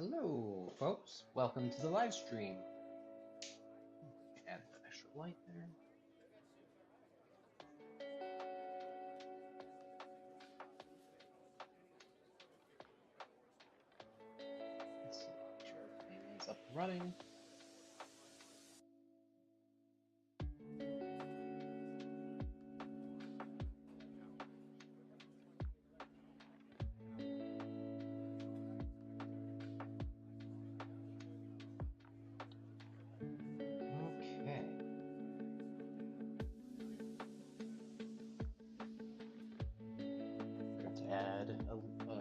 Hello, folks. Welcome to the live stream. Add the extra light there. Let's see, make sure everything is up and running.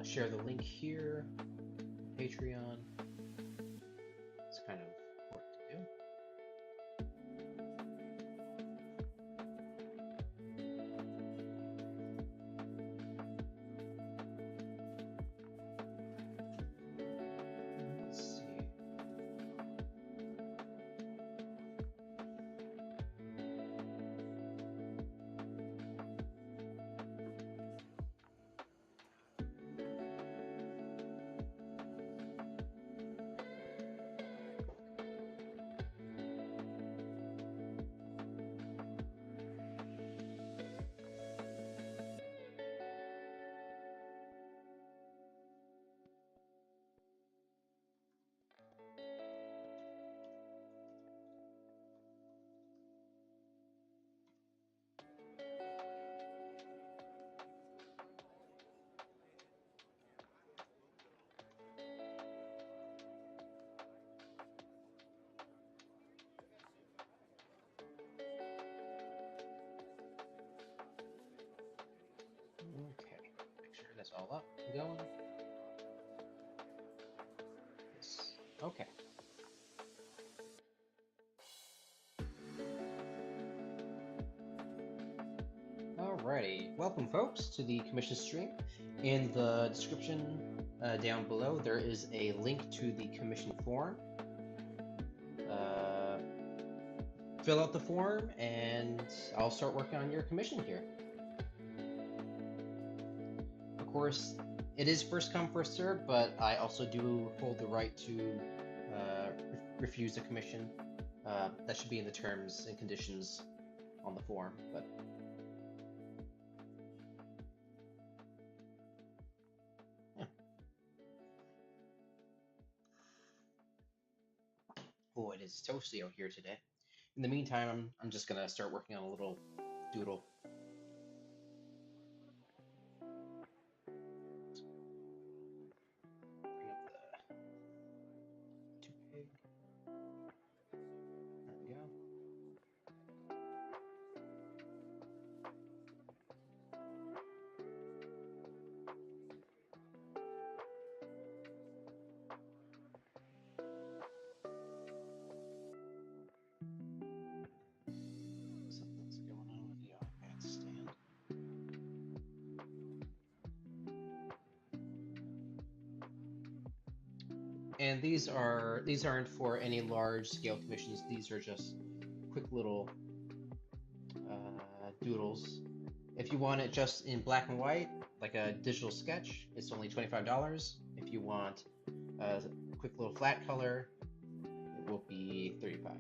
Share the link here, Patreon. It's kind of important to do. Let's see. Okay, make sure that's all up and going. Yes. Okay. Alrighty, welcome folks to the commission stream. In the description down below, there is a link to the commission form. Fill out the form and I'll start working on your commission here. Of course, it is first come, first served, but I also do hold the right to refuse a commission. That should be in the terms and conditions on the form, but yeah. Oh, it is toasty out here today. In the meantime, I'm just gonna start working on a little doodle. Bring up the 2pig. There we go. Something's going on with the iPad stand. And these aren't for any large scale commissions. These are just quick little doodles. If you want it just in black and white, like a digital sketch, it's only $25. If you want a quick little flat color, it will be $35.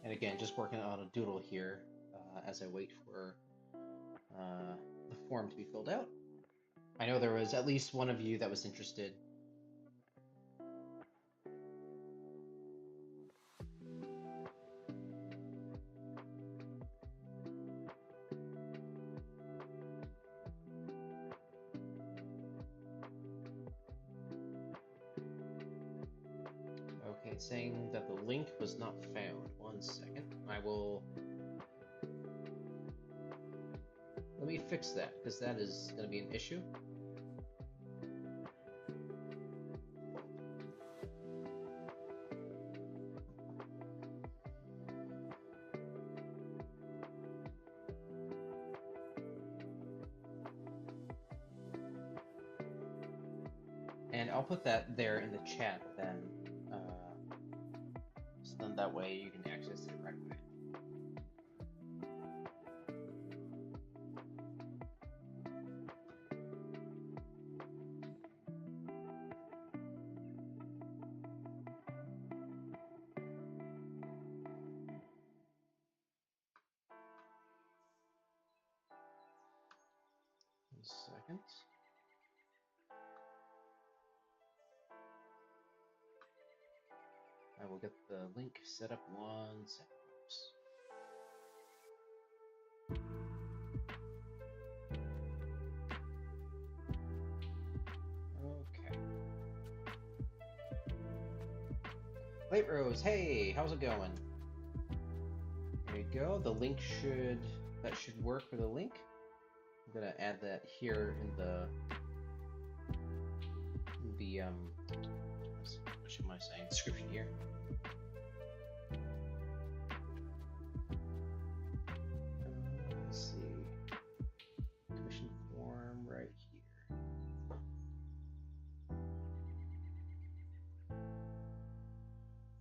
And again, just working on a doodle here as I wait for the form to be filled out. I know there was at least one of you that was interested. Okay, it's saying that the link was not found. One second. Let me fix that, because that is going to be an issue. mind. I'll put that there in the chat then. So then that way you can access it right away. One second. I will get the link set up 1 second. Okay. Late Rose, hey, how's it going? There you go. The link should work for the link. I'm gonna add that here in the what am I saying? Description here. Let's see. Commission form right here.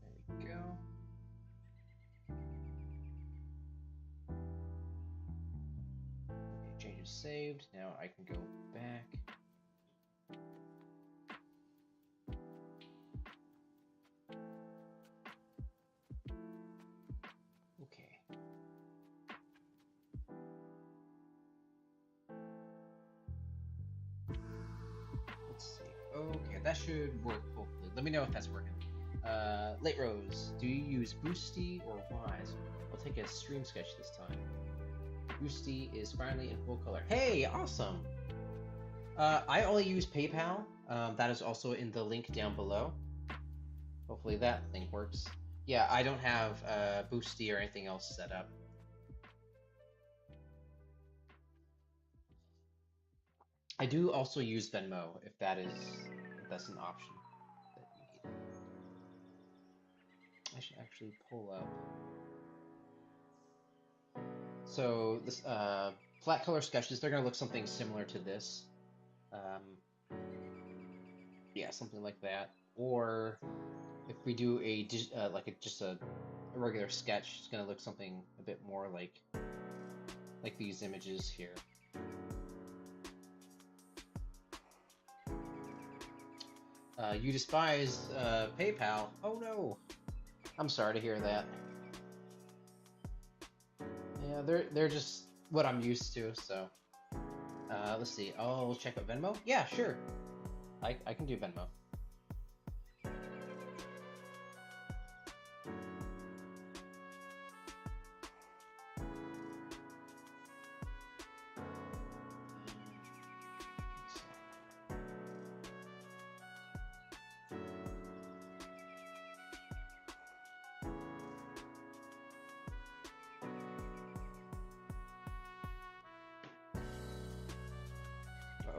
There we go. Okay, changes saved. Now I can go back. Okay, that should work, hopefully. Let me know if that's working. Late Rose, do you use Boosty or Wise? I'll take a stream sketch this time. Boosty is finally in full color. Hey, awesome! I only use PayPal. That is also in the link down below. Hopefully that link works. Yeah, I don't have Boosty or anything else set up. I do also use Venmo if that's an option that you need. I should actually pull up. So this flat color sketches, they're gonna look something similar to this. Yeah, something like that. Or if we do just a regular sketch, it's gonna look something a bit more like these images here. You despise PayPal. Oh no! I'm sorry to hear that. Yeah, they're just what I'm used to. So, let's see. Oh, we'll check out Venmo. Yeah, sure. I can do Venmo.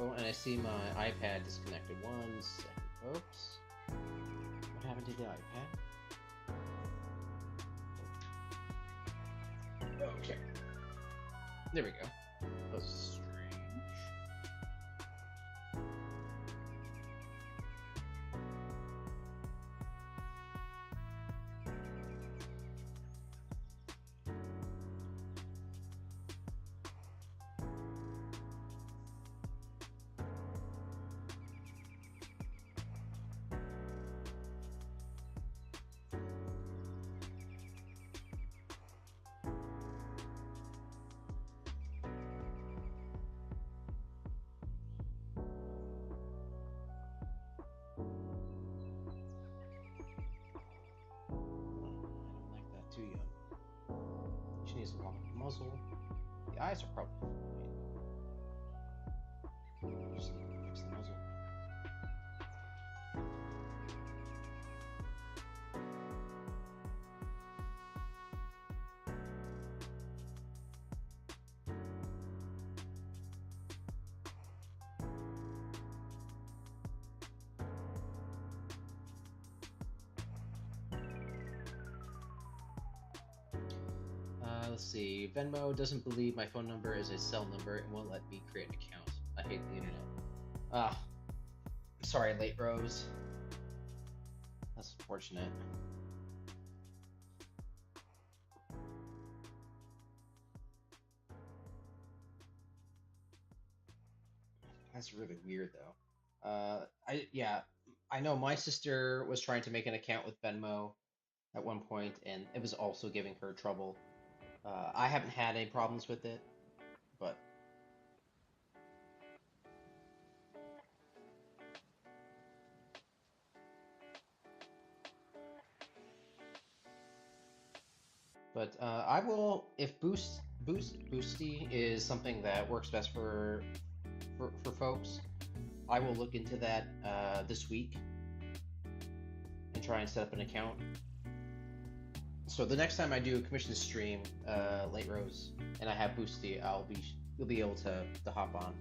Oh, and I see my iPad disconnected. 1 second. Oops. What happened to the iPad? Okay. There we go. That was strange. Too young. She needs a long muzzle. The eyes are probably fine. Just need to fix the muzzle. Let's see. Venmo doesn't believe my phone number is a cell number and won't let me create an account. I hate the internet. Sorry, late Rose. That's unfortunate. That's really weird though. I know my sister was trying to make an account with Venmo at one point, and it was also giving her trouble. I haven't had any problems with it, but I will, if Boosty is something that works best for folks, I will look into that this week and try and set up an account. So the next time I do a commission stream, late Rose, and I have Boosty, you'll be able to hop on.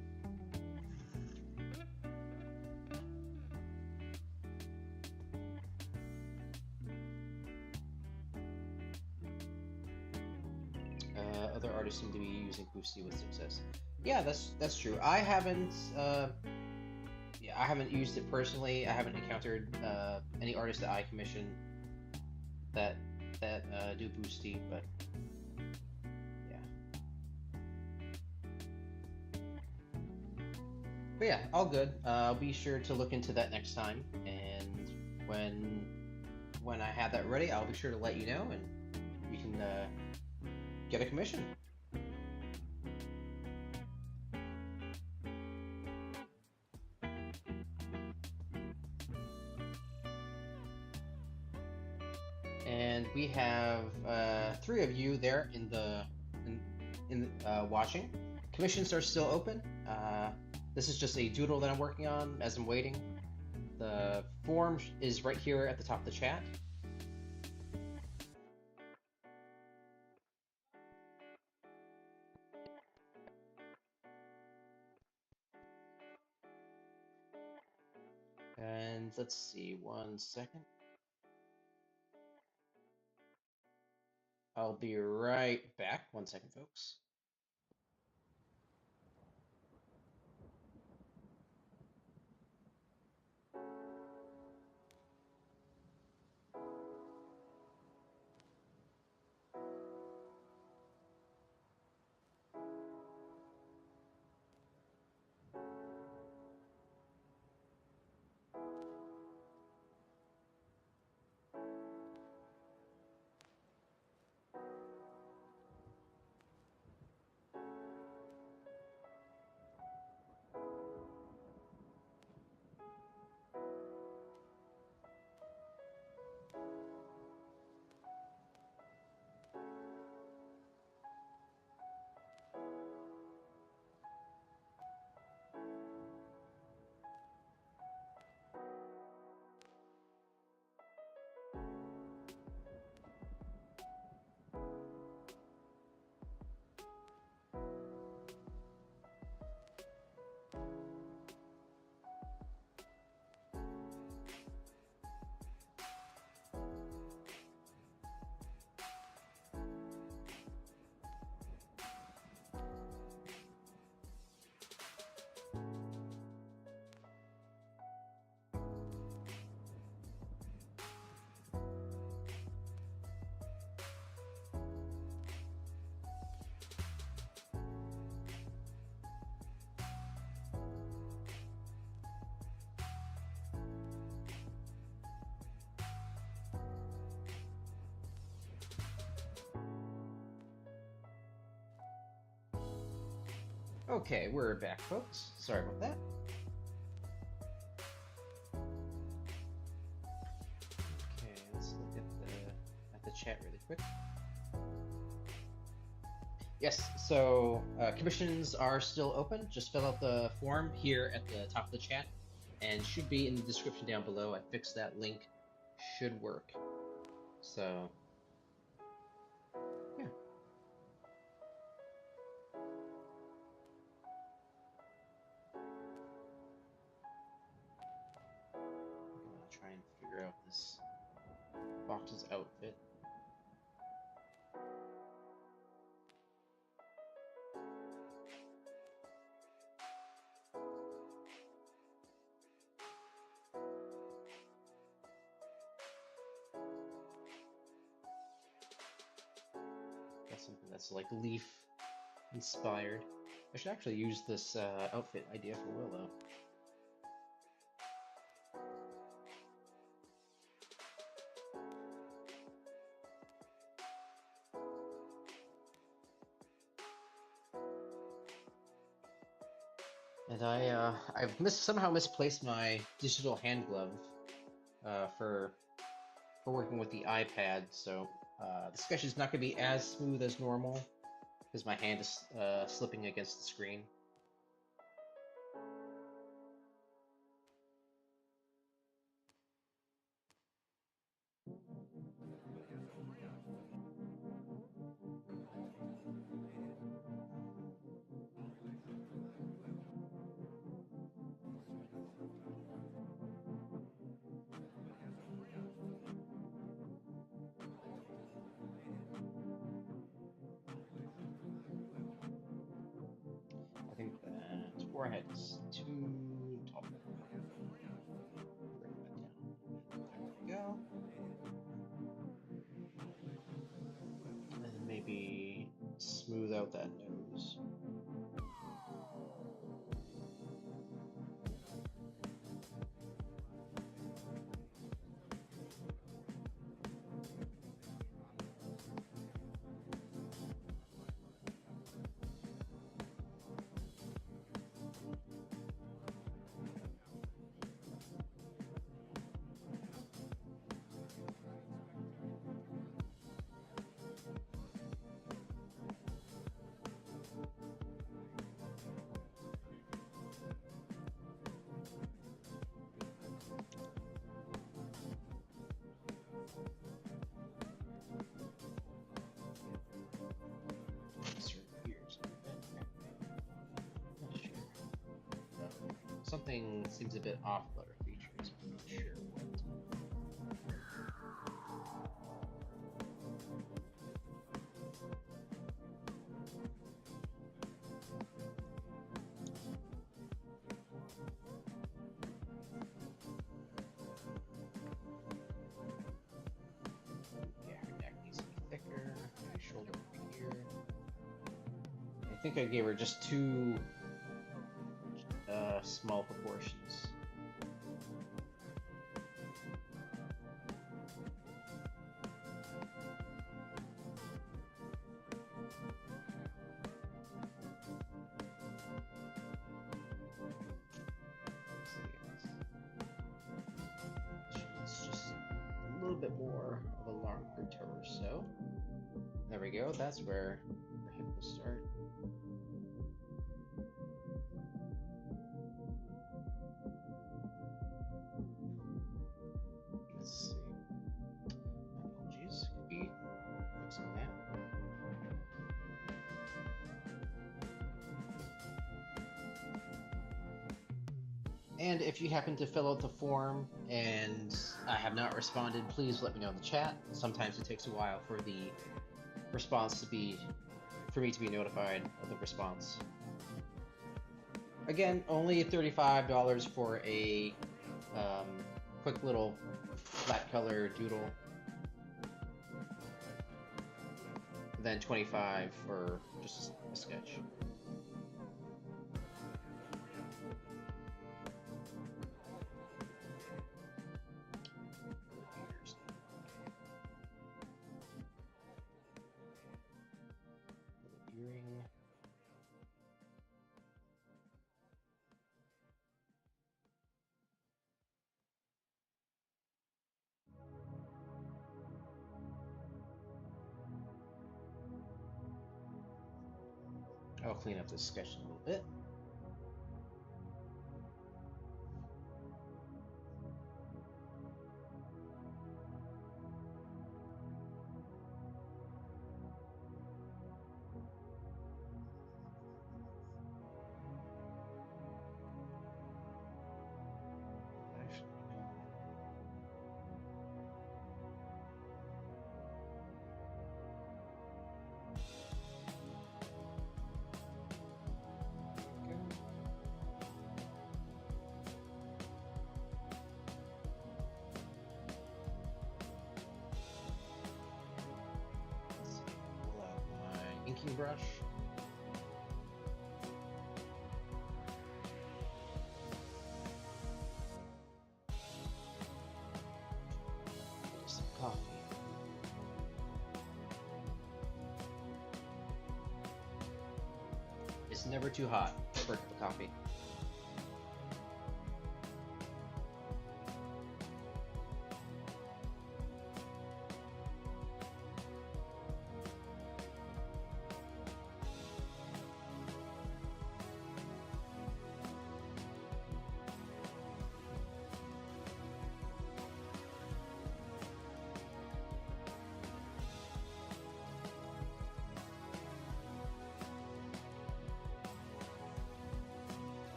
Other artists seem to be using Boosty with success. Yeah, that's true. I haven't used it personally. I haven't encountered any artists that I commission that do Boosty, but yeah, all good. I'll be sure to look into that next time, and when I have that ready, I'll be sure to let you know, and you can get a commission. And we have 3 of you there in watching. Commissions are still open. This is just a doodle that I'm working on as I'm waiting. The form is right here at the top of the chat. And let's see, 1 second. I'll be right back. 1 second, folks. Okay, we're back, folks. Sorry about that. Okay, let's look at the chat really quick. Yes, so commissions are still open. Just fill out the form here at the top of the chat, and should be in the description down below. I fixed that link. Should work. So yeah. I'm gonna try and figure out this box's outfit. something that's like leaf inspired. I should actually use this outfit idea for Willow. And I've somehow misplaced my digital hand glove for working with the iPad, so the sketch is not going to be as smooth as normal because my hand is slipping against the screen. I think that forehead is too tall. Bring that down. There we go. And then maybe smooth out that nose. Something seems a bit off about our features. I'm not sure what. Yeah, her neck needs to be thicker. Maybe shoulder over here. I think I gave her just too small proportions. It's just a little bit more of a longer torso. There we go. That's where the hip will start. Let's see. Apologies. Could be fixing that. And if you happen to fill out the form and I have not responded, please let me know in the chat. Sometimes it takes a while for the response to be, for me to be notified of the response. Again, only $35 for a quick little flat color doodle. Then $25 for just a sketch. Earring. I'll clean up this sketch a little bit. inking brush. Some coffee. It's never too hot for a cup of coffee.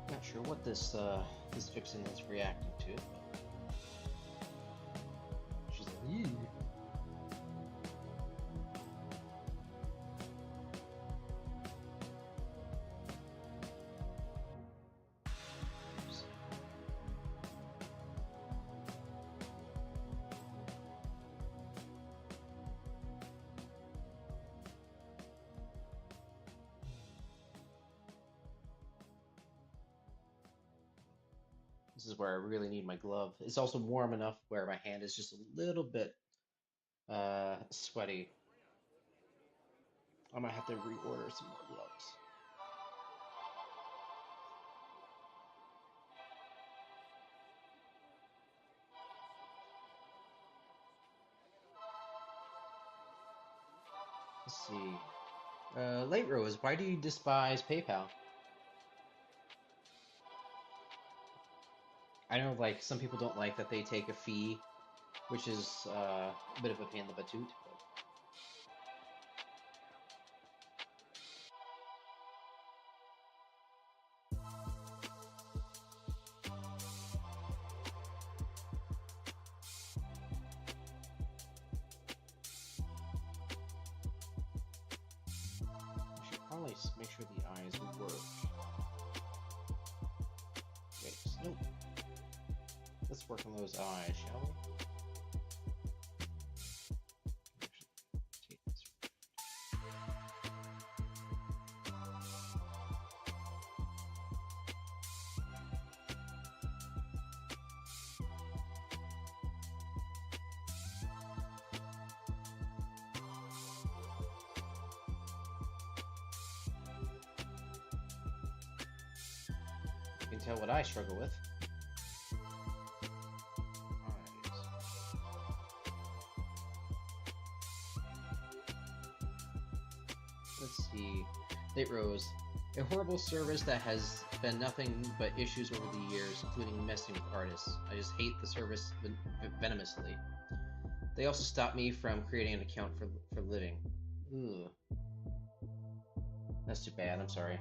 Not sure what this vixen is reacting to, but she's like, "Ew." This is where I really need my glove. It's also warm enough where my hand is just a little bit sweaty. I might have to reorder some more gloves. Let's see. Late Rose, why do you despise PayPal? I know, like, some people don't like that they take a fee, which is a bit of a pain in the batoot. But I should probably make sure the eyes work. Wait, nope. Let's work on those eyes, shall we? Actually, take this. You can tell what I struggle with. Eyes. Let's see. Late Rose. A horrible service that has been nothing but issues over the years, including messing with artists. I just hate the service venomously. They also stopped me from creating an account for living. Ooh. That's too bad, I'm sorry.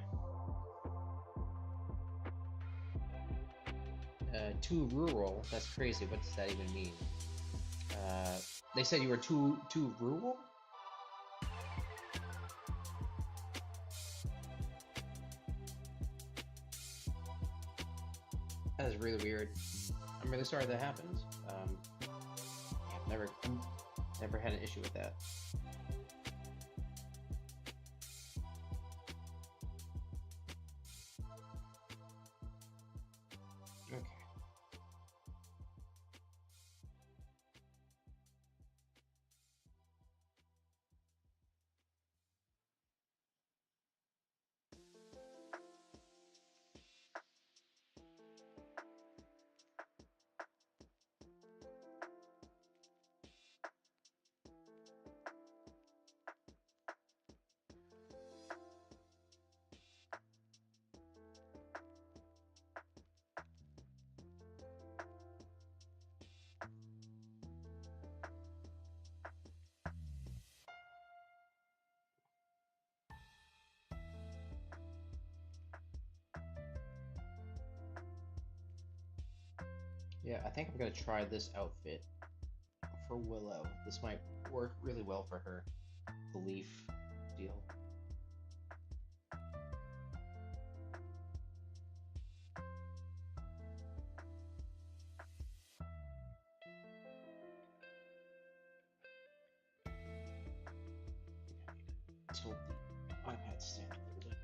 Too rural? That's crazy. What does that even mean? They said you were too rural? That is really weird. I'm really sorry that happened. I've never had an issue with that. Okay. Yeah, I think I'm gonna try this outfit for Willow. This might work really well for her. The leaf deal. Tilt the iPad stand a little bit.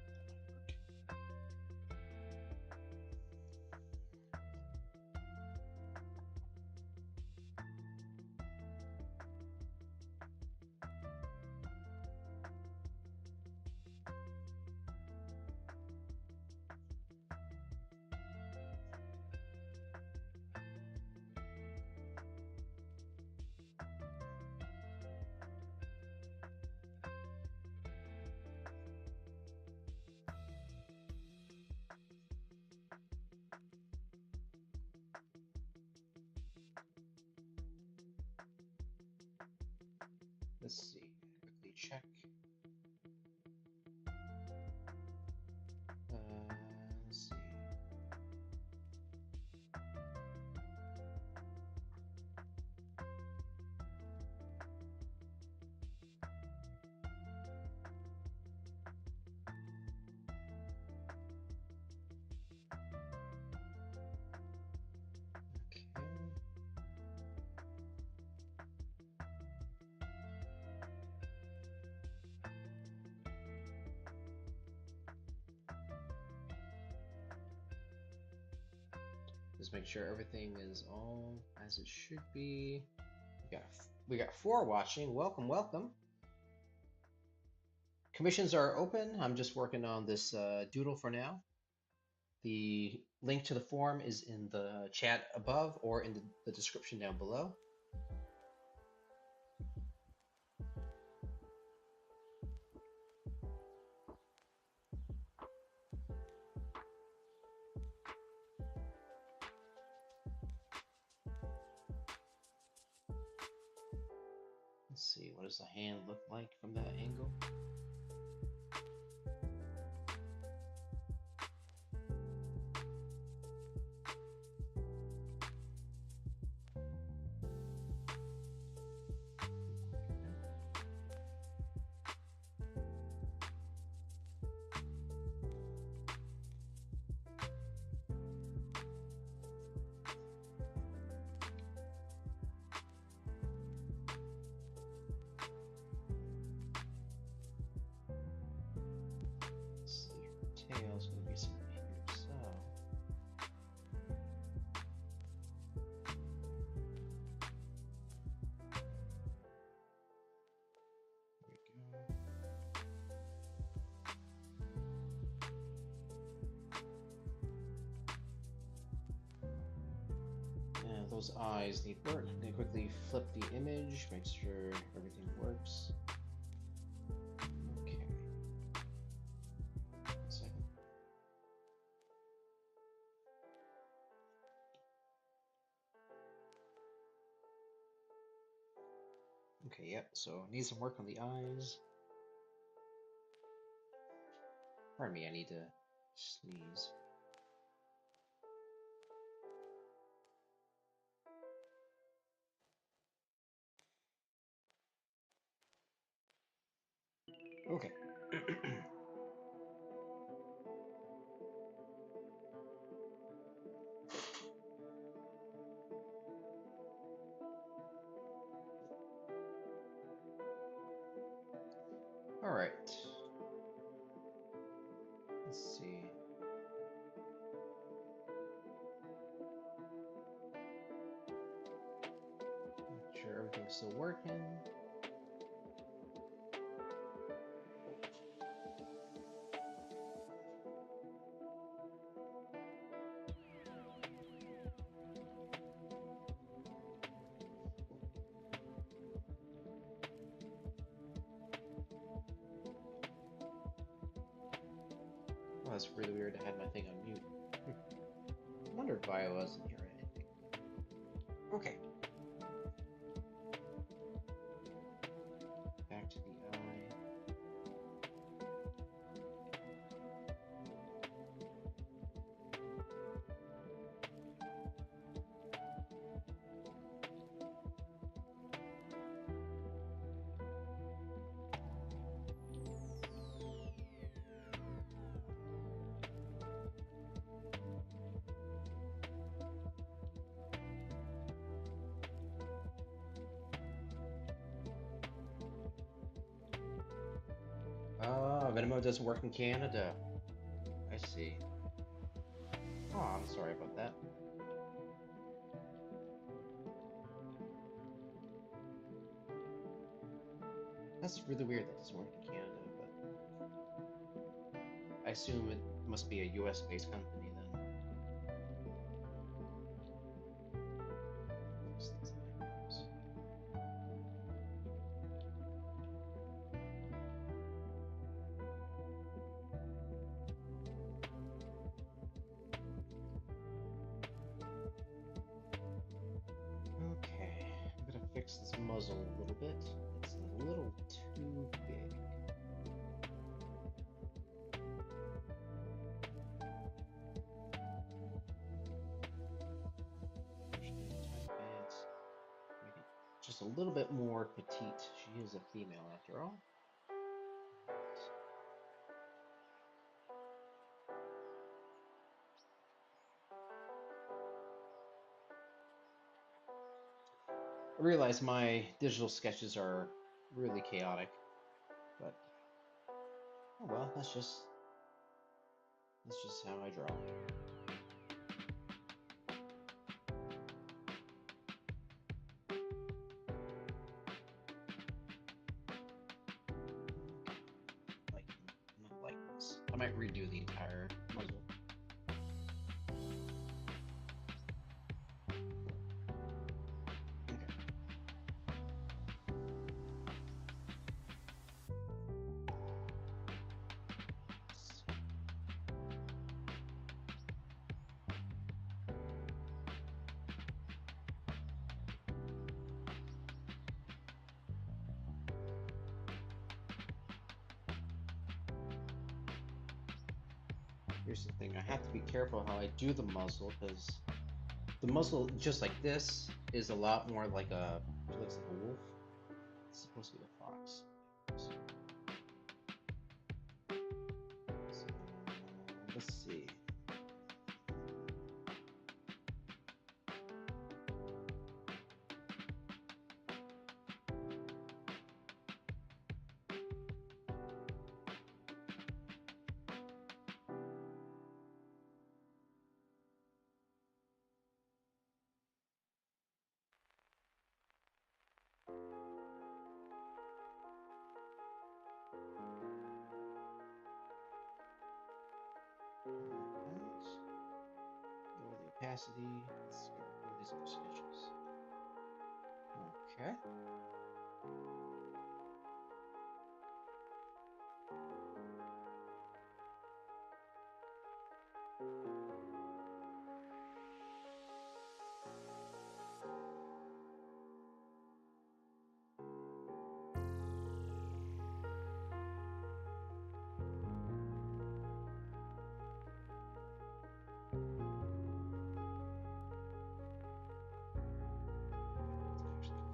Let's see. Quickly check. Let's see. Okay. Just make sure everything is all as it should be. We got 4 watching. Welcome, welcome. Commissions are open. I'm just working on this doodle for now. The link to the form is in the chat above or in the description down below. Let's see, what does the hand look like from that angle? Tail's going to be something here, so there we go. Yeah, those eyes need work. I'm going to quickly flip the image, make sure everything works. Okay. 1 second. Okay, yep, so need some work on the eyes. Pardon me, I need to sneeze. Okay. All right. Let's see. Make sure everything's still working. Oh, that's really weird. I had my thing on mute. I wondered why I wasn't hearing anything. Okay. Back to the eye. Oh, Venmo doesn't work in Canada. I see. Oh, I'm sorry about that. That's really weird that doesn't work in Canada, but I assume it must be a US-based company then. Oops, that's not my mouse. Okay, I'm gonna fix this muzzle a little bit. It's a little too big. Push it a tiny bit. Make it just a little bit more petite. She is a female after all. I realize my digital sketches are really chaotic, but oh well, that's just how I draw. Like, not like this. I might redo the entire muzzle. Okay. Here's the thing, I have to be careful how I do the muzzle, because the muzzle, just like this, is a lot more like a, it looks like a wolf. It's supposed to be a fox. So, let's see. Lower the opacity. Let's get rid of these sketches. Okay.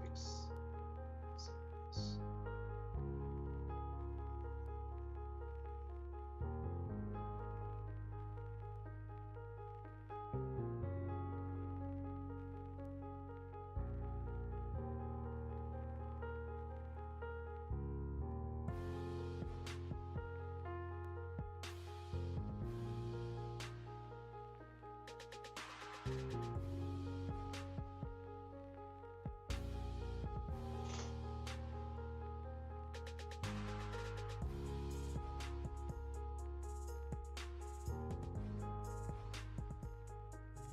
Fix this.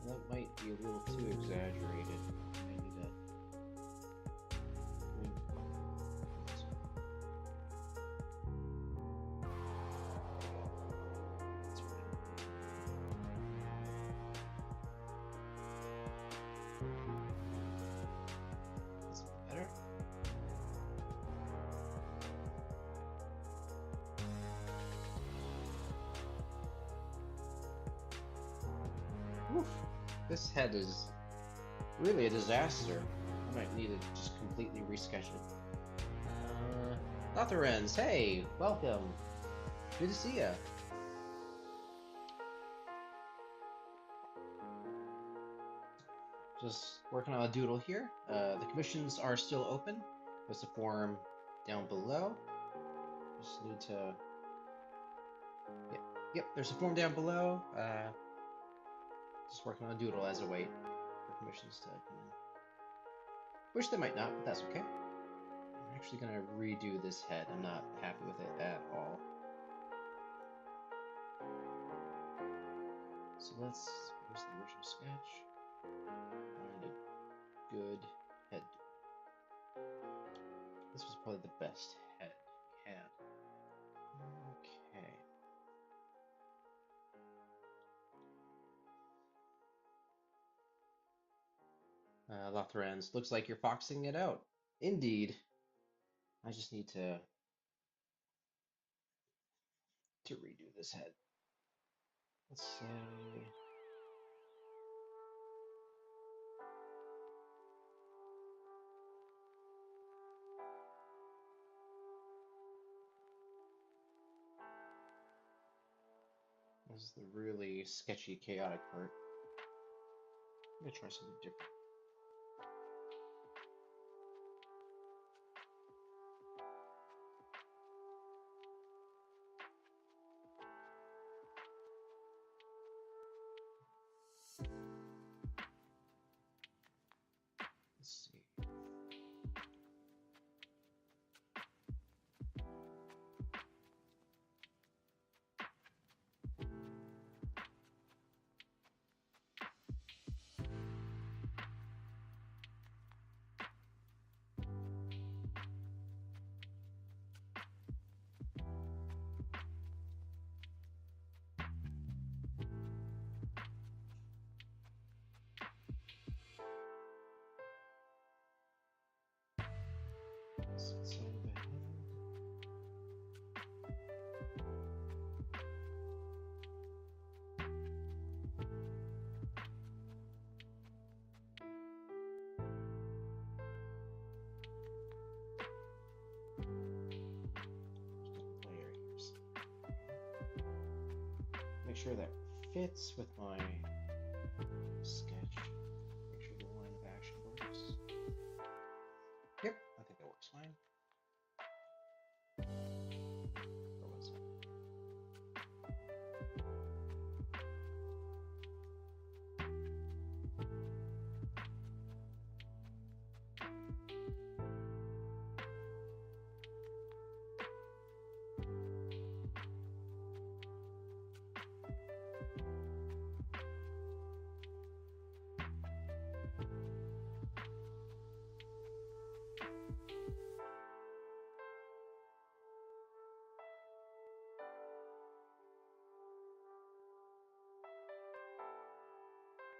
That might be a little too exaggerated. I need to bring this one. That's right. That's better. Oof. This head is really a disaster. I might need to just completely resketch it. Lotharens, hey, welcome. Good to see ya. Just working on a doodle here. The commissions are still open. There's a form down below. Just need to Yep, there's a form down below. Just working on a doodle as a wait for commissions to come in. Wish they might not, but that's okay. I'm actually gonna redo this head. I'm not happy with it at all. So where's the original sketch? Find a good head. This was probably the best head we had. Okay. Lothrans, looks like you're foxing it out. Indeed. I just need to redo this head. Let's say this is the really sketchy, chaotic part. I'm gonna try something different. Let's see. Side of the head. Layer here. Make sure that fits with my sketch. Make sure the line of action works. Yep, I think that works fine. Or was it?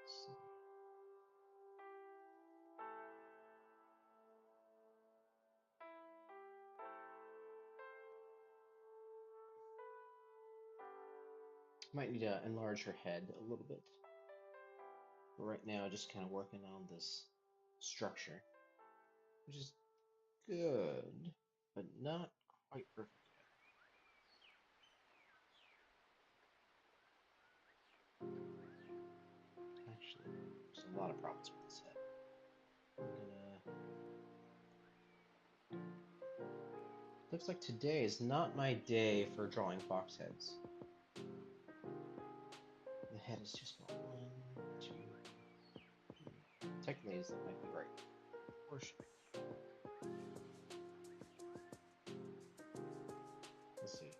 Let's see. Might need to enlarge her head a little bit. But right now, just kind of working on this structure, which is good, but not quite perfect yet. Actually, there's a lot of problems with this head. Looks like today is not my day for drawing fox heads. The head is too small. 1, 2. Technically, this might be right. Proportion. Let's see.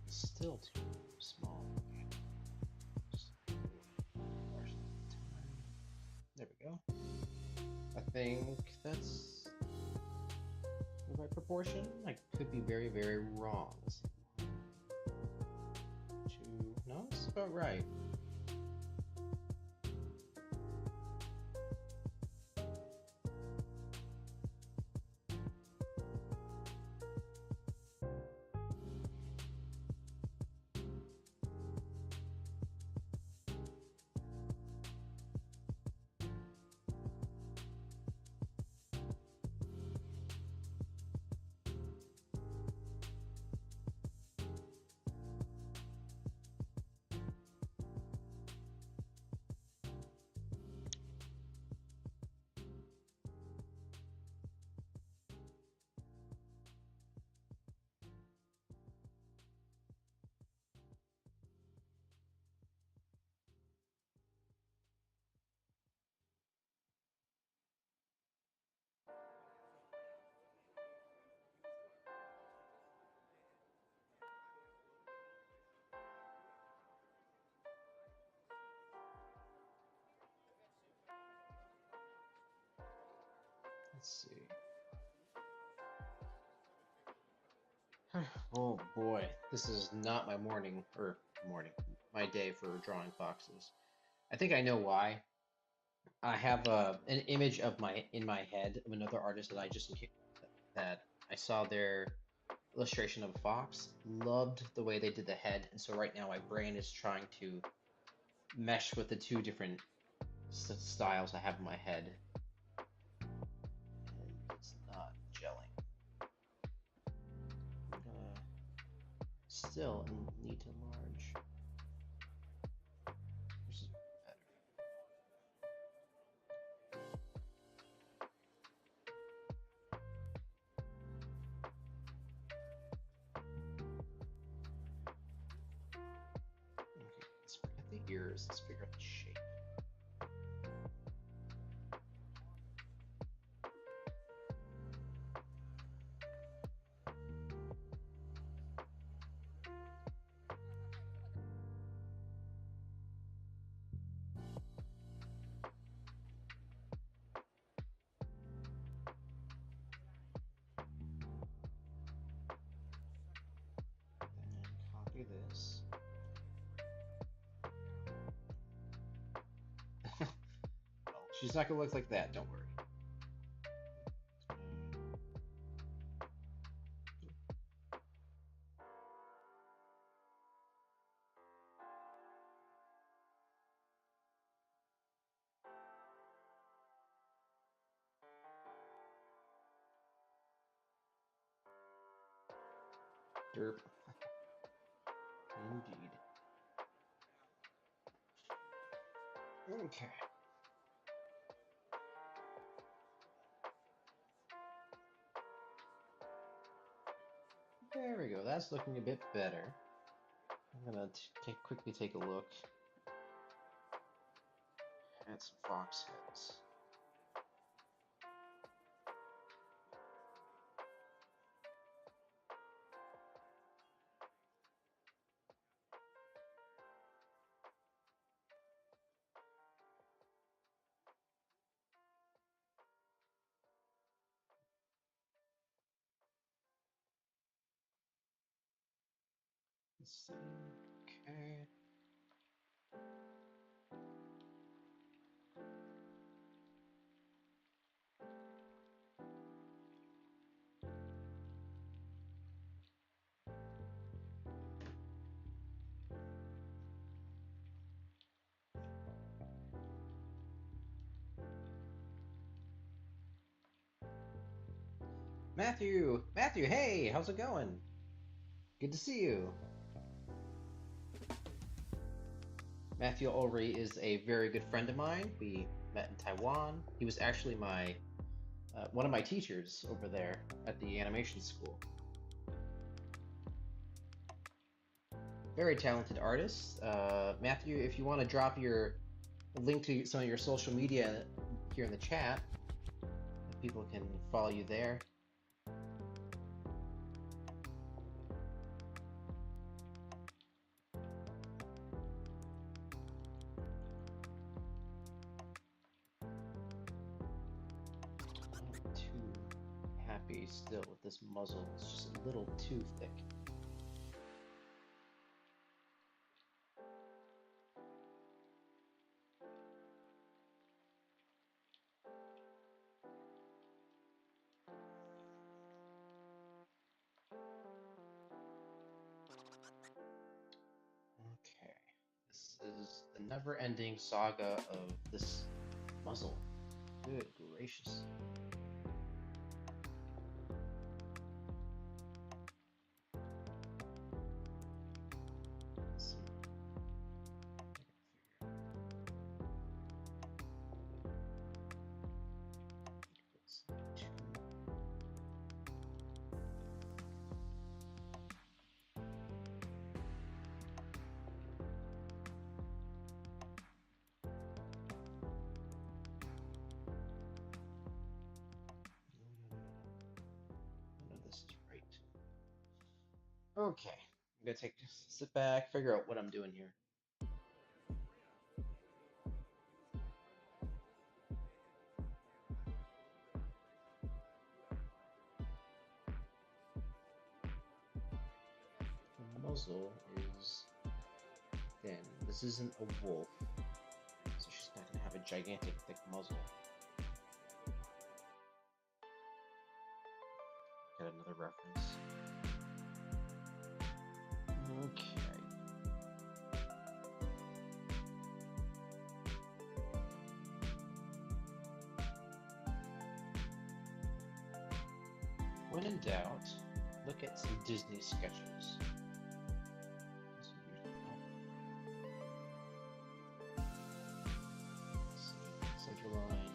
Still too small. There we go. I think that's the right proportion. I could be very, very wrong. Let's see. No, it's about right. Let's see. Oh boy, this is not my my day for drawing foxes. I think I know why. I have an image of in my head of another artist that that I saw their illustration of a fox, loved the way they did the head, and so right now my brain is trying to mesh with the two different styles I have in my head, and it's not gelling. I'm gonna still need to enlarge. This is better. Okay, let's forget the ears. Let's figure out the shape. Then copy this. Oh, she's not gonna look like that. Don't worry. Derp. Indeed. Okay. There we go. That's looking a bit better. I'm gonna quickly take a look at some fox heads. Let's see. Okay. Matthew, hey, how's it going? Good to see you. Matthew Ulrey is a very good friend of mine. We met in Taiwan. He was actually my one of my teachers over there at the animation school. Very talented artist. Matthew, if you want to drop your link to some of your social media here in the chat, people can follow you there. Happy still with this muzzle. It's just a little too thick. Okay. This is the never-ending saga of this muzzle. Good gracious. Okay, I'm gonna sit back, figure out what I'm doing here. muzzle is thin. This isn't a wolf, so she's not gonna have a gigantic, thick muzzle. Got another reference. Okay. When in doubt, look at some Disney sketches. Center line.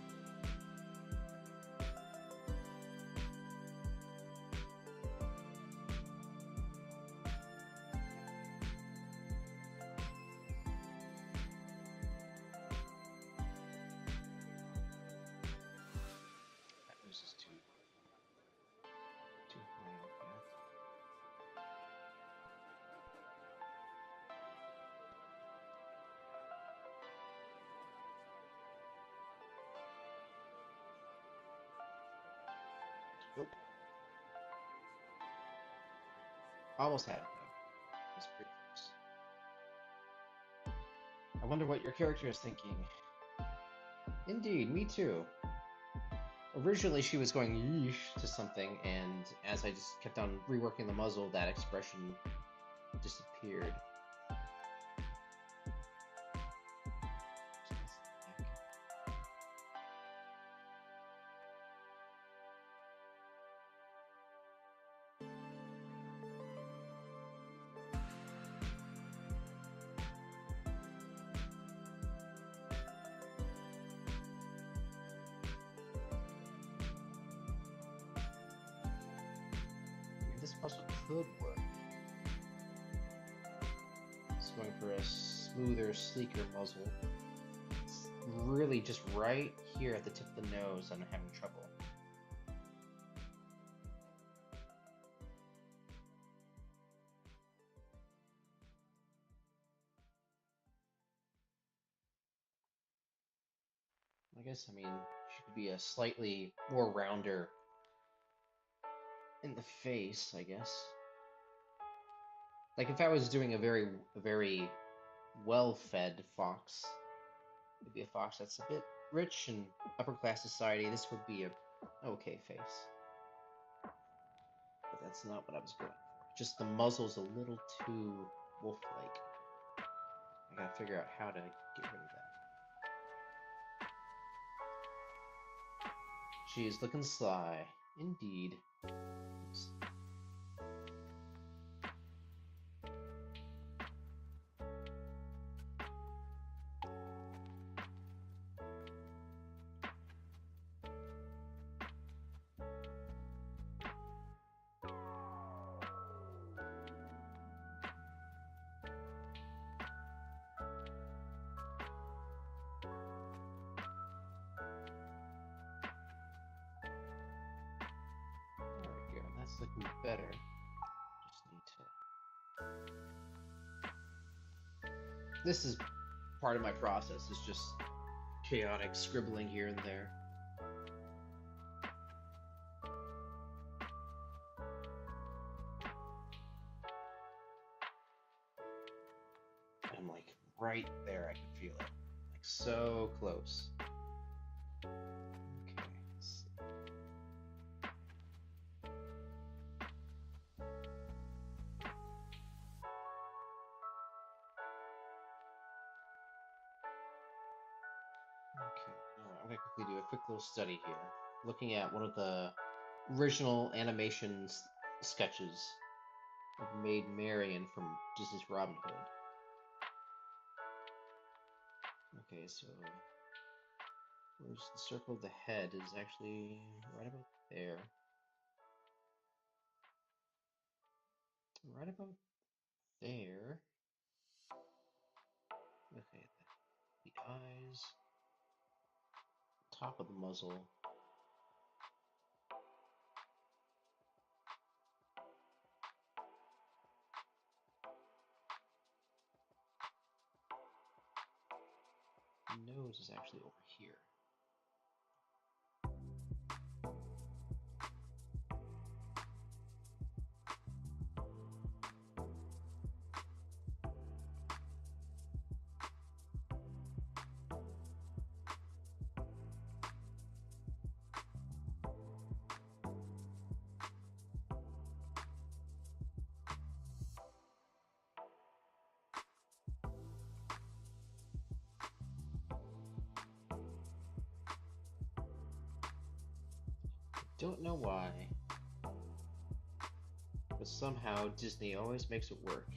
That nose is too high up yet. Nope. Almost had it though. It's pretty close. I wonder what your character is thinking. Indeed, me too. Originally, she was going yeesh to something, and as I just kept on reworking the muzzle, that expression disappeared. This puzzle could work. It's going for a smoother, sleeker muzzle. It's really just right here at the tip of the nose I'm having trouble. I guess, I mean, she could be a slightly more rounder in the face, I guess. Like if I was doing a very well-fed fox, maybe a fox that's a bit rich in upper class society, this would be a okay face. But that's not what I was going for. Just the muzzle's a little too wolf-like. I gotta figure out how to get rid of that. She is looking sly, indeed. Oops. That's looking better. Just need to... This is part of my process. It's just chaotic scribbling here and there. I'm like right there. I can feel it. Like so close. Okay, let's see. Okay, I'm going to quickly do a quick little study here, looking at one of the original animation sketches of Maid Marian from Disney's Robin Hood. Okay, so where's the circle of the head is actually right about there. Right about there. Okay, the eyes, top of the muzzle. The nose is actually over here. Don't know why, but somehow Disney always makes it work.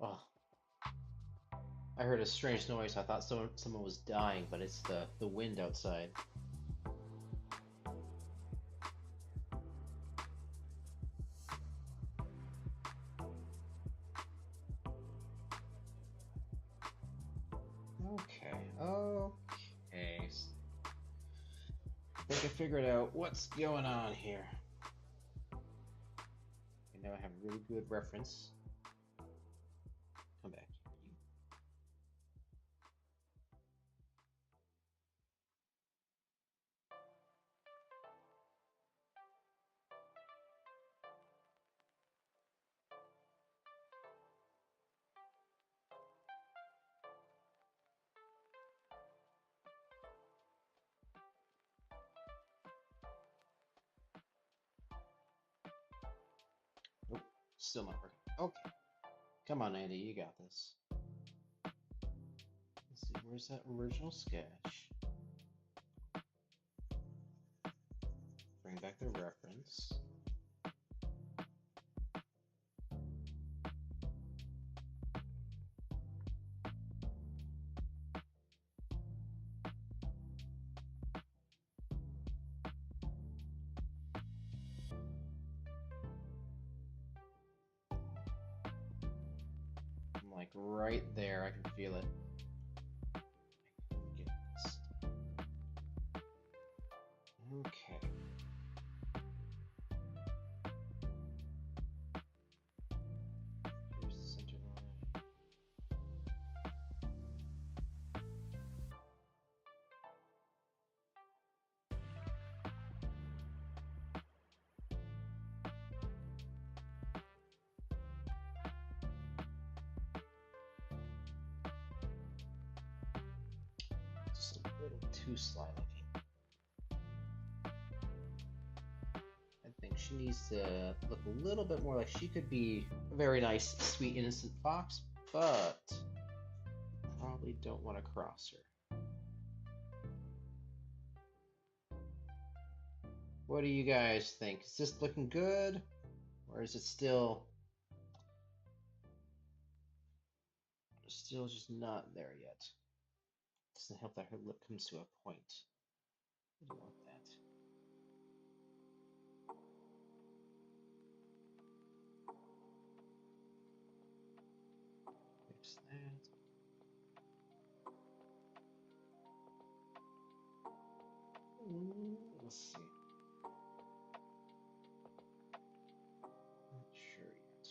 Oh, I heard a strange noise. I thought someone was dying, but it's the wind outside. Okay, okay. I think I figured out what's going on here. Okay, now I have a really good reference. Come back. Nope, still not working. Okay, come on, Andy, you got this. Let's see, where's that original sketch? Bring back the reference. I'm like right there, I can feel it. Get this. Okay. Here's the center line. Just a little too sly looking. I think she needs to look a little bit more like she could be a very nice, sweet, innocent fox, but probably don't want to cross her. What do you guys think? Is this looking good? Or is it still just not there yet? Doesn't help that her lip comes to a point. I don't want that. Fix that. Let's see. Not sure yet.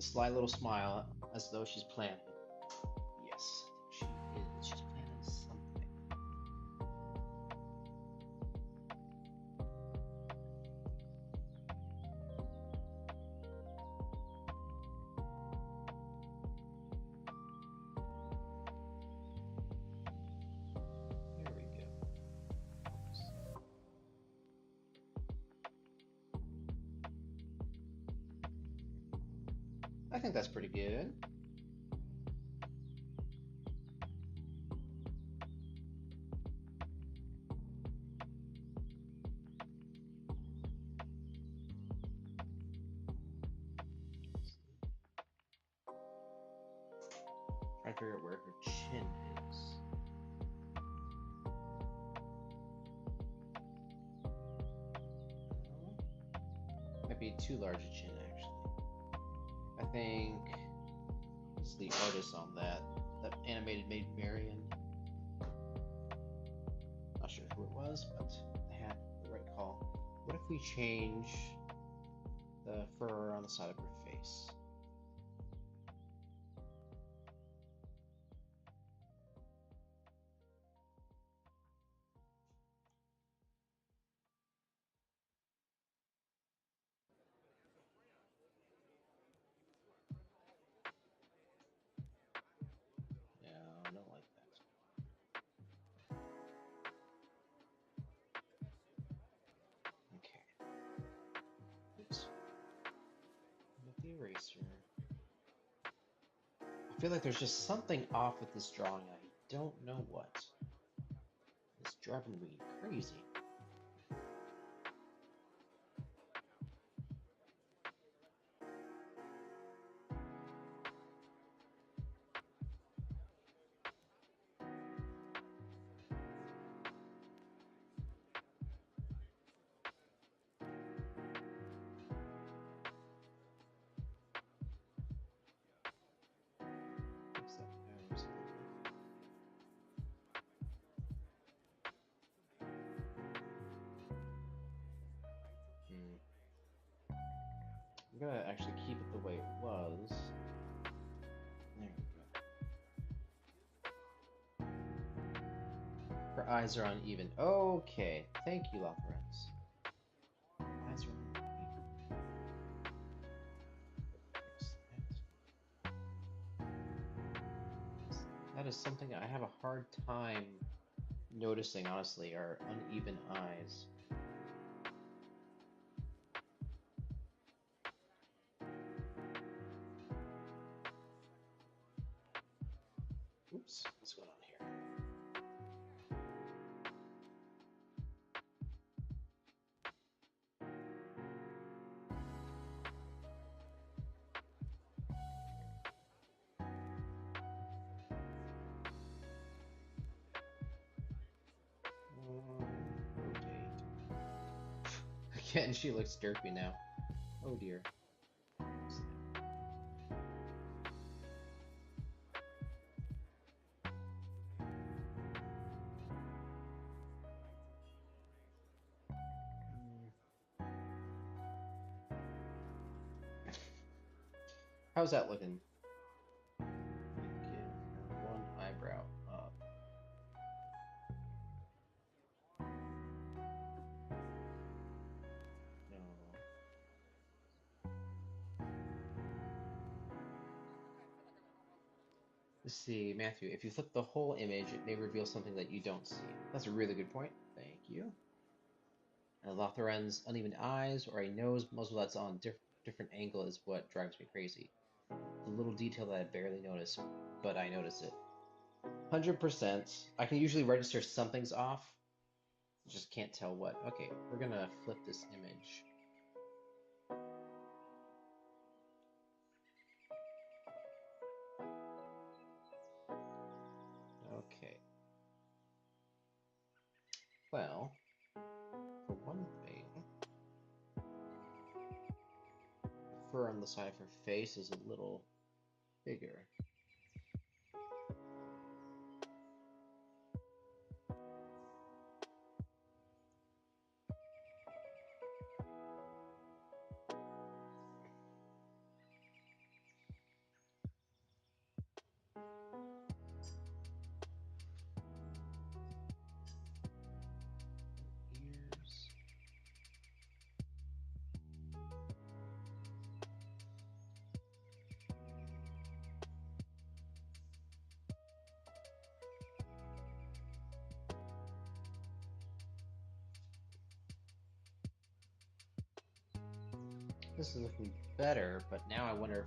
Sly little smile as though she's planning. Yes, I think she is. She's planning something. There we go. I think that's pretty good. Trying to figure out where her chin is. Might be too large a chin, actually. I think it's the artist on that animated Maid Marian. Not sure who it was, but they had the right call. What if we change the fur on the side of her face? eraser. I feel like there's just something off with this drawing. I don't know what. It's driving me crazy. What's that nose? I'm gonna actually keep it the way it was. There we go. Her eyes are uneven. Okay, thank you, Lothrenz. Eyes are uneven. Fix that. That is something I have a hard time noticing, honestly, are uneven eyes. Oops, what's going on here? Rotate. Again, she looks derpy now. Oh dear. How's that looking? Give her one eyebrow up. No. Let's see, Matthew, if you flip the whole image, it may reveal something that you don't see. That's a really good point. Thank you. Lothren's uneven eyes or a nose muzzle that's on different angle is what drives me crazy. The little detail that I barely notice, but I notice it. 100%. I can usually register something's off. Just can't tell what. Okay, we're gonna flip this image. Okay. Well, for one thing, the fur on the side of her face is a little bigger. Ears. This is looking better, but now I wonder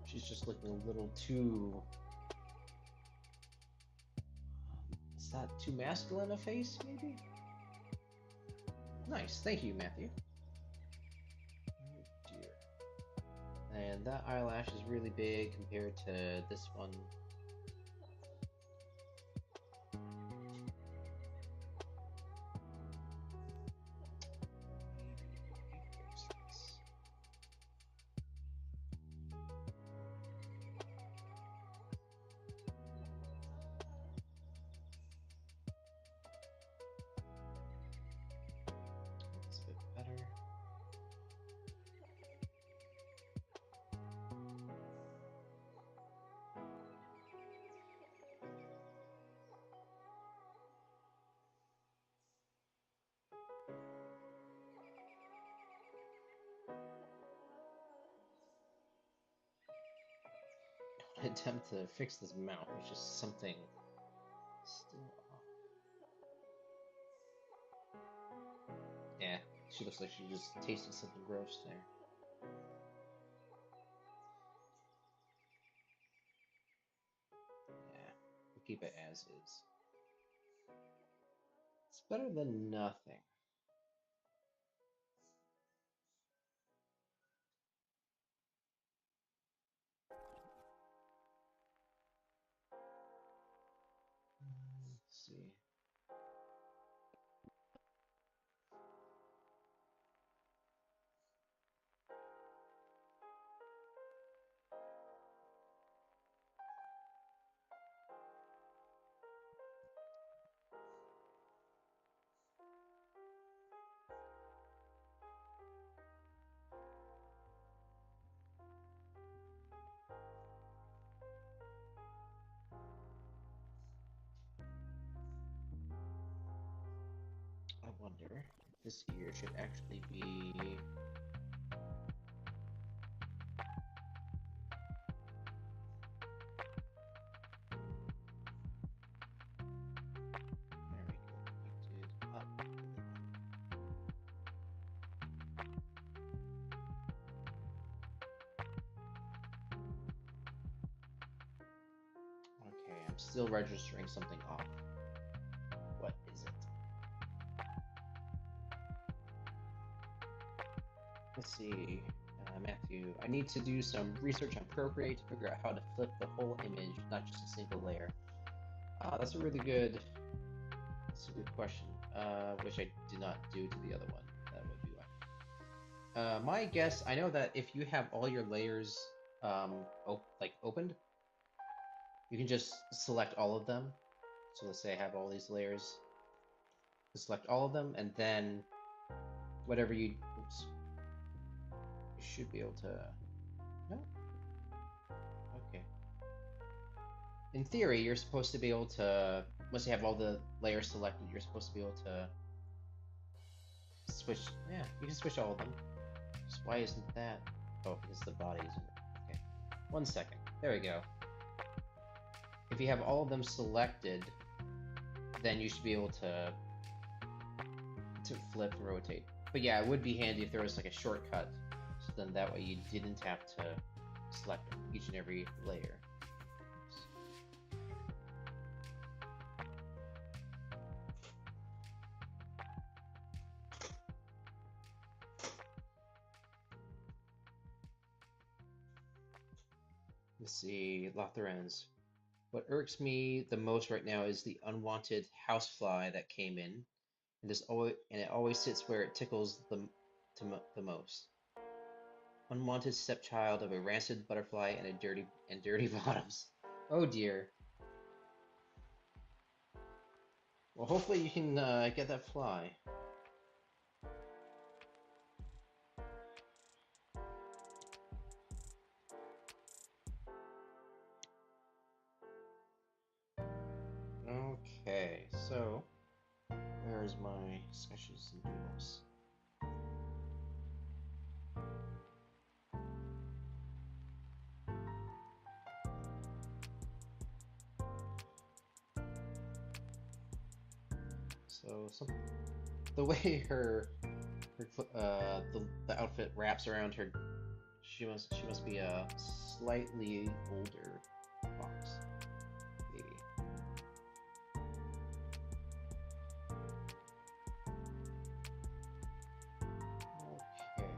if she's just looking a little too... Is that too masculine a face, maybe? Nice, thank you, Matthew. Oh dear. And that eyelash is really big compared to this one. That's a bit better. Attempt to fix this mouth. There's just something still off. Yeah, she looks like she just tasted something gross there. keep it as is. It's better than nothing. Let's see. I wonder if this ear should actually be. There we go. Pointed up. Okay, I'm still registering something off. What is it? Let's see, Matthew. I need to do some research on Procreate to figure out how to flip the whole image, not just a single layer. That's a really good. That's a good question. Which I did not do to the other one. That would be why. My guess, I know that if you have all your layers opened, you can just select all of them. So let's say I have all these layers. Select all of them, and then whatever you, oops, you should be able to. No. Okay. In theory, you're supposed to be able to. Once you have all the layers selected, you're supposed to be able to switch. Yeah, you can switch all of them. So why isn't that? Oh, because the body isn't. Okay. 1 second. There we go. If you have all of them selected, then you should be able to flip and rotate. But yeah, it would be handy if there was like a shortcut, so then that way you didn't have to select each and every layer. Let's see, Lotharens. What irks me the most right now is the unwanted housefly that came in, and it always sits where it tickles the most. Unwanted stepchild of a rancid butterfly and dirty bottoms. Oh dear. Well, hopefully you can get that fly. Okay, so where's my sketches and doodles? So the way the outfit wraps around her, she must be a slightly older fox, maybe. Okay,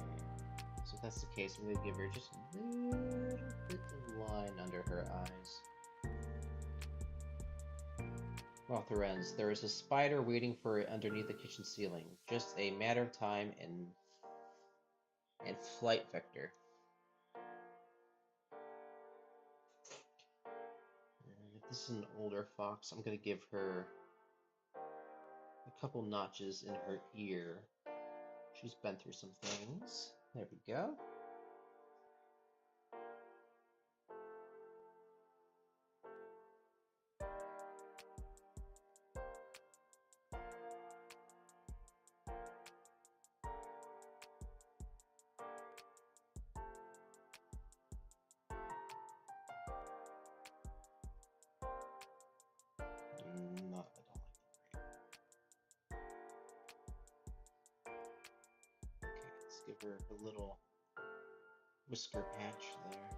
so if that's the case, I'm gonna give her just a little bit of line under her eyes. Lotharens, there is a spider waiting for it underneath the kitchen ceiling. Just a matter of time and flight vector. And if this is an older fox, I'm gonna give her a couple notches in her ear. She's been through some things. There we go. Not at all. Okay, let's give her a little whisker patch there.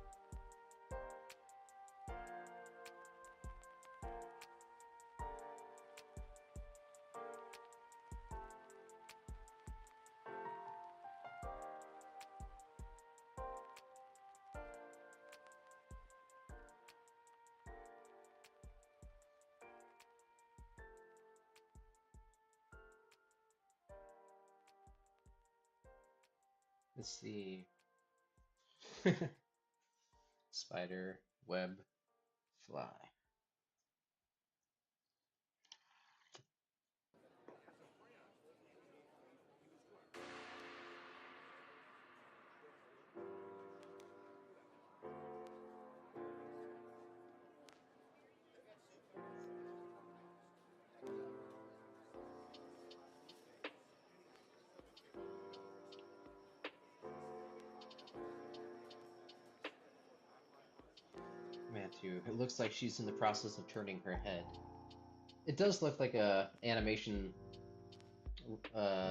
Let's see. Spider, web, fly. Matthew, it looks like she's in the process of turning her head. It does look like a animation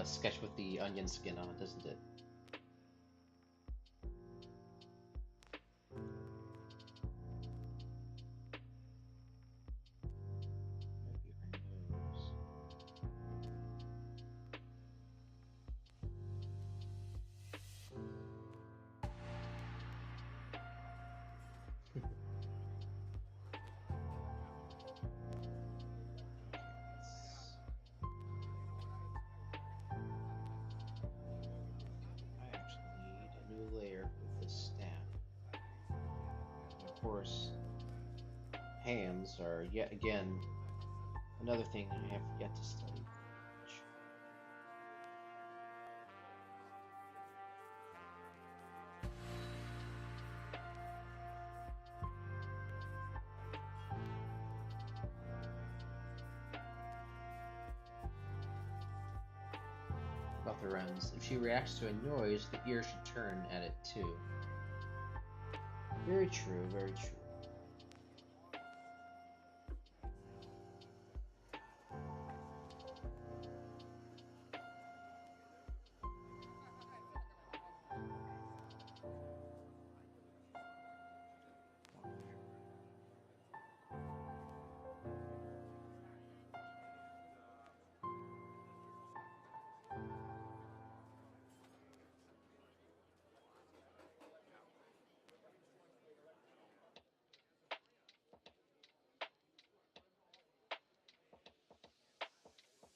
sketch with the onion skin on it, doesn't it? Maybe her nose. I actually need a new layer with this staff. And of course, hands are yet again another thing I have yet to study. About the runs. If she reacts to a noise, the ear should turn at it too. Very true, very true.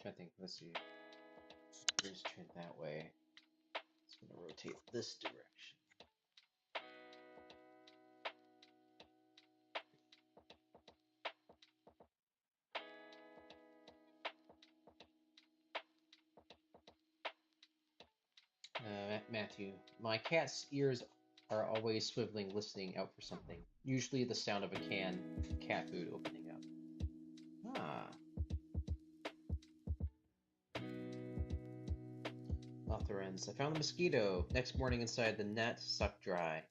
I think, let's see. Just turn that way. It's going to rotate this direction. Matthew, my cat's ears are always swiveling, listening out for something. Usually the sound of a can of cat food opening up. Ah. Authorins. I found the mosquito next morning inside the net, sucked dry.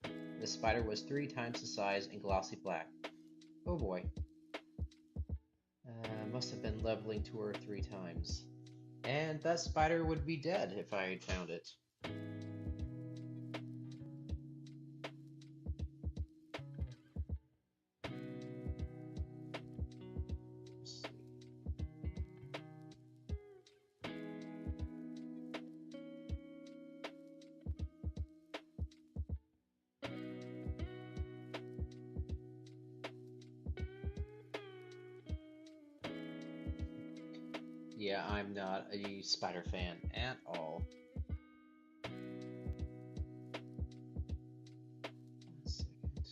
The spider was 3 times the size and glossy black. Oh boy. Must have been leveling 2 or 3 times. And that spider would be dead if I had found it. Yeah, I'm not a spider fan at all. One second.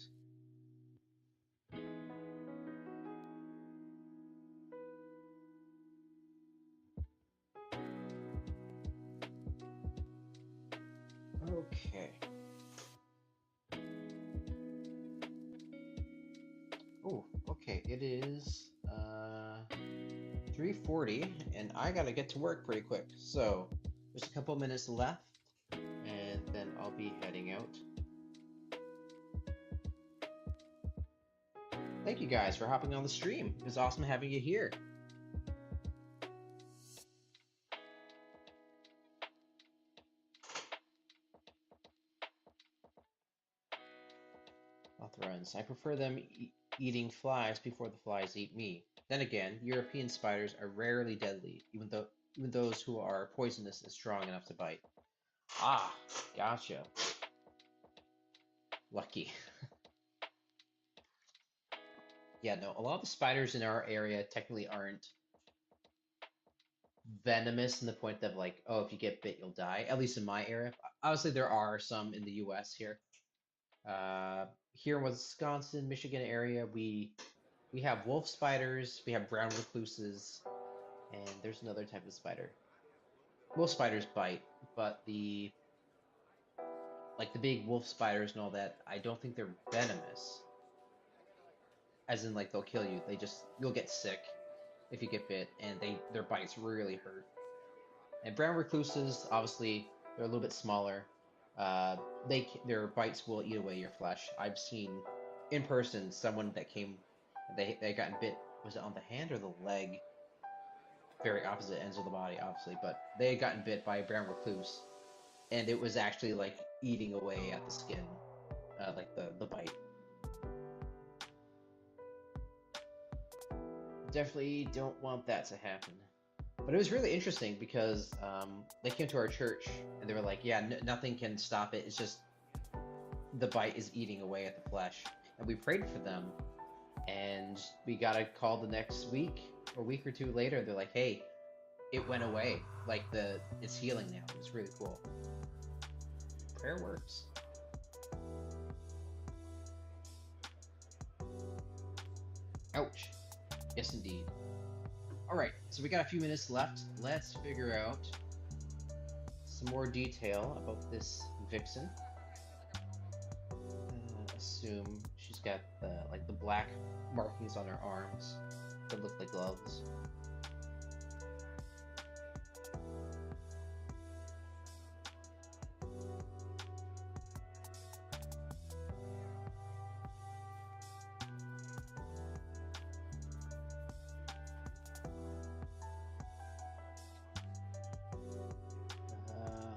Okay. Oh, okay. It is 3:40, and I gotta get to work pretty quick. So there's a couple minutes left, and then I'll be heading out. Thank you guys for hopping on the stream. It was awesome having you here. Runs. I prefer them eating flies before the flies eat me. Then again, European spiders are rarely deadly, even those who are poisonous and strong enough to bite. Ah, gotcha. Lucky. Yeah, no, a lot of the spiders in our area technically aren't venomous in the point of like, oh, if you get bit, you'll die. At least in my area. Obviously, there are some in the U.S. here. Here in Wisconsin, Michigan area, we have wolf spiders, we have brown recluses, and there's another type of spider. Most spiders bite, but the like the big wolf spiders and all that, I don't think they're venomous. As in like they'll kill you. You'll get sick if you get bit, and their bites really hurt. And brown recluses, obviously, they're a little bit smaller. Their bites will eat away your flesh. I've seen in person someone that came, they gotten bit. Was it on the hand or the leg? Very opposite ends of the body, obviously, but they had gotten bit by a brown recluse, and it was actually like eating away at the skin, like the bite. Definitely don't want that to happen. But it was really interesting because they came to our church and they were like, "Yeah, nothing can stop it. It's just the bite is eating away at the flesh." And we prayed for them, and we got a call the next week or week or two later. They're like, "Hey, it went away. Like it's healing now." It was really cool. Prayer works. Ouch. Yes, indeed. All right, so we got a few minutes left. Let's figure out some more detail about this vixen. Assume she's got the black markings on her arms that look like gloves.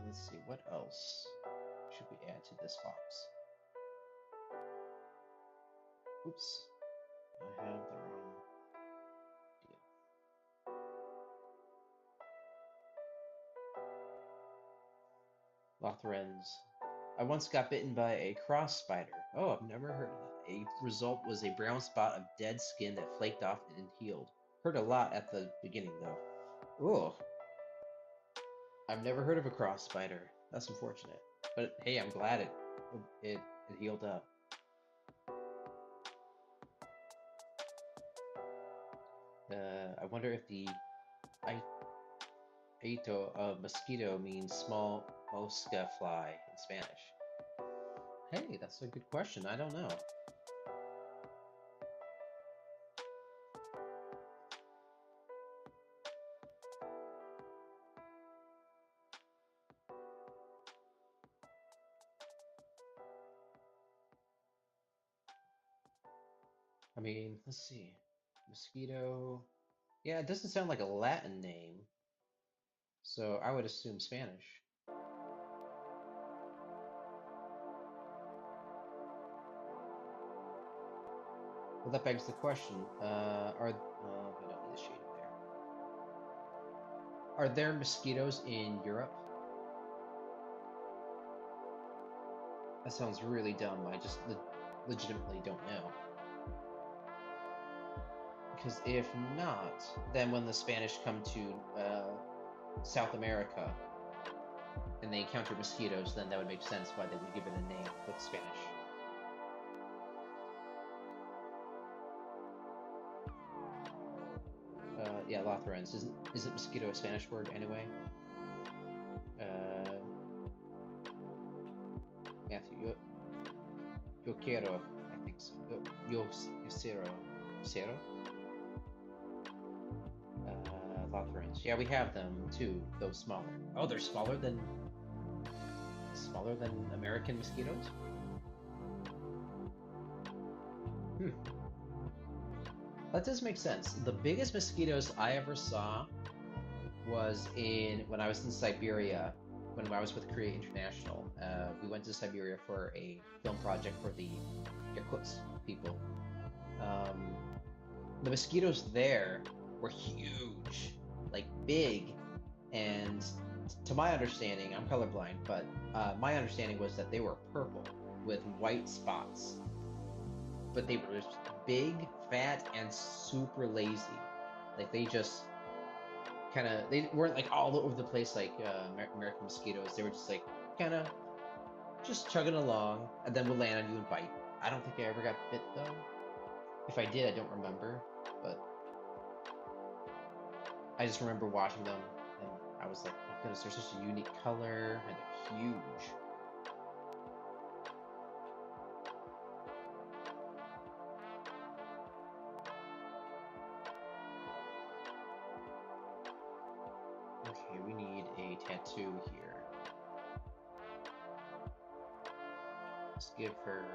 Let's see, what else should we add to this box? Oops, I have the wrong deal. Lothrens. I once got bitten by a cross spider. Oh, I've never heard of that. A result was a brown spot of dead skin that flaked off and healed. Hurt a lot at the beginning though. Oh, I've never heard of a cross spider. That's unfortunate. But hey, I'm glad it healed up. I wonder if the aito of mosquito means small mosca fly in Spanish. Hey, that's a good question. I don't know. I mean, let's see. Mosquito. Yeah, it doesn't sound like a Latin name, so I would assume Spanish. Well, that begs the question: we don't need the shading there. Are there mosquitoes in Europe? That sounds really dumb. I just legitimately don't know. Because if not, then when the Spanish come to South America and they encounter mosquitoes, then that would make sense why they would give it a name with Spanish. Yeah, Lothrens. Isn't mosquito a Spanish word anyway? Matthew, yo quiero, I think so. Yo cero. Cero? Lothrens. Yeah, we have them too, though smaller. Oh, they're smaller than American mosquitoes? Hmm. That does make sense. The biggest mosquitoes I ever saw was when I was in Siberia, when I was with Korea International. We went to Siberia for a film project for the Yakutsk people. The mosquitoes there were huge, like big, and to my understanding, I'm colorblind, but my understanding was that they were purple with white spots. But they were just big, fat, and super lazy. Like they just kind of, they weren't like all over the place like American mosquitoes. They were just like kind of just chugging along, and then would land on you and bite. I don't think I ever got bit though. If I did, I don't remember, but I just remember watching them, and I was like, oh goodness, they're such a unique color, and they're huge. Okay, we need a tattoo here. Let's give her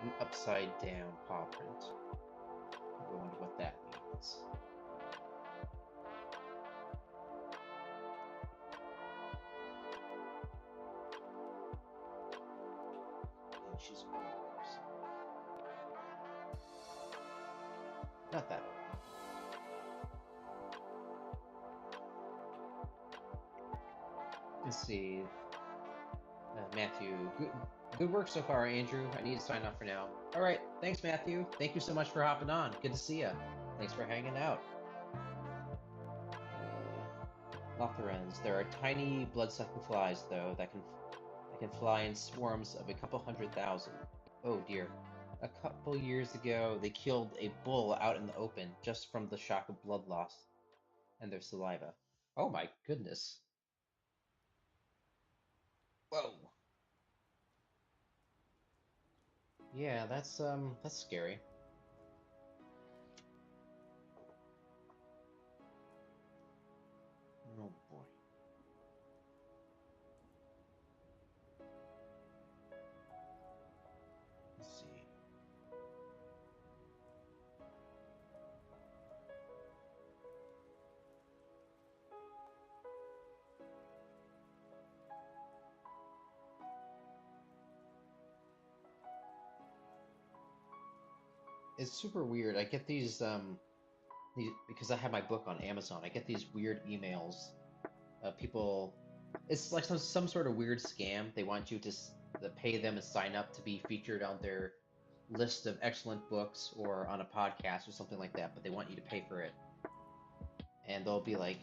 an upside down paw print. I wonder what that means. And she's yours. Not that old. Let's see. Matthew, good work so far, Andrew. I need to sign off for now. All right, thanks, Matthew. Thank you so much for hopping on. Good to see you. Thanks for hanging out. Lotharans. There are tiny blood-sucking flies, though, that can fly in swarms of a couple 100,000. Oh dear. A couple years ago, they killed a bull out in the open just from the shock of blood loss and their saliva. Oh my goodness. Whoa. Yeah, that's scary. Oh boy. Let's see. It's super weird. I get these because I have my book on Amazon. I get these weird emails. People, it's like some sort of weird scam. They want you to pay them and sign up to be featured on their list of excellent books or on a podcast or something like that. But they want you to pay for it, and they'll be like,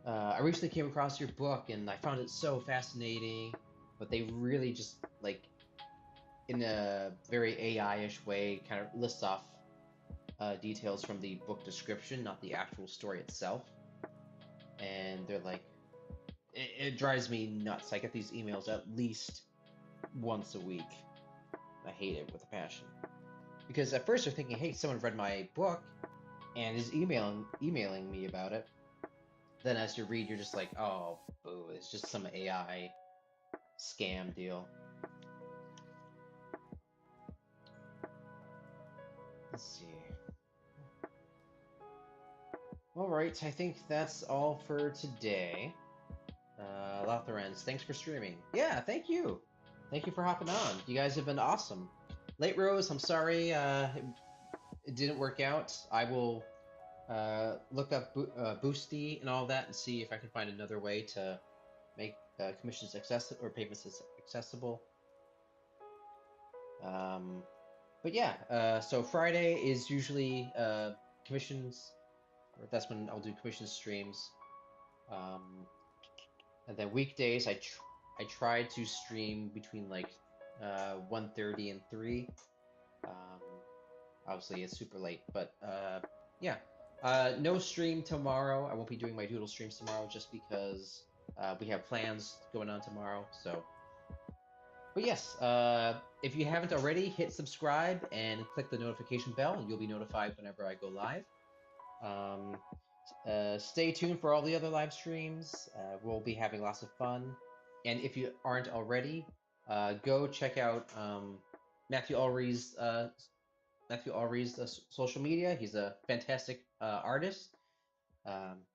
"I recently came across your book and I found it so fascinating," but they really just like in a very AI-ish way kind of list off details from the book description, not the actual story itself. And they're like, it drives me nuts. I get these emails at least once a week. I hate it with a passion. Because at first you're thinking, hey, someone read my book and is emailing me about it. Then as you read, you're just like, oh, boo, it's just some AI scam deal. Let's see. All right, I think that's all for today. Lotharens, thanks for streaming. Yeah, thank you. Thank you for hopping on. You guys have been awesome. Late Rose, I'm sorry it didn't work out. I will look up Boosty and all that and see if I can find another way to make commissions accessible or payments accessible. But yeah, so Friday is usually commissions, or that's when I'll do commission streams. And then weekdays, I try to stream between like 1:30 and 3. Obviously, it's super late, but yeah. No stream tomorrow. I won't be doing my doodle streams tomorrow just because we have plans going on tomorrow. So, but yes, if you haven't already, hit subscribe and click the notification bell, and you'll be notified whenever I go live. Stay tuned for all the other live streams. We'll be having lots of fun. And if you aren't already, go check out Matthew Ulry's social media. He's a fantastic artist.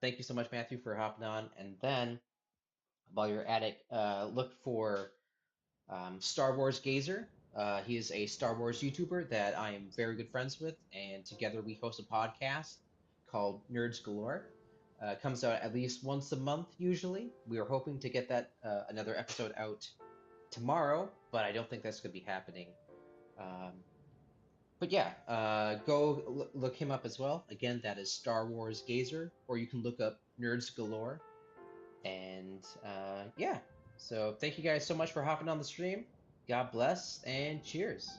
Thank you so much, Matthew, for hopping on. And then while you're at it, look for Star Wars Gazer. He is a Star Wars YouTuber that I am very good friends with, and together we host a podcast called Nerds Galore. Comes out at least once a month usually. We are hoping to get that another episode out tomorrow, but I don't think that's going to be happening. But but yeah, go look him up as well. Again, that is Star Wars Gazer, or you can look up Nerds Galore. And yeah, so thank you guys so much for hopping on the stream. God bless and cheers.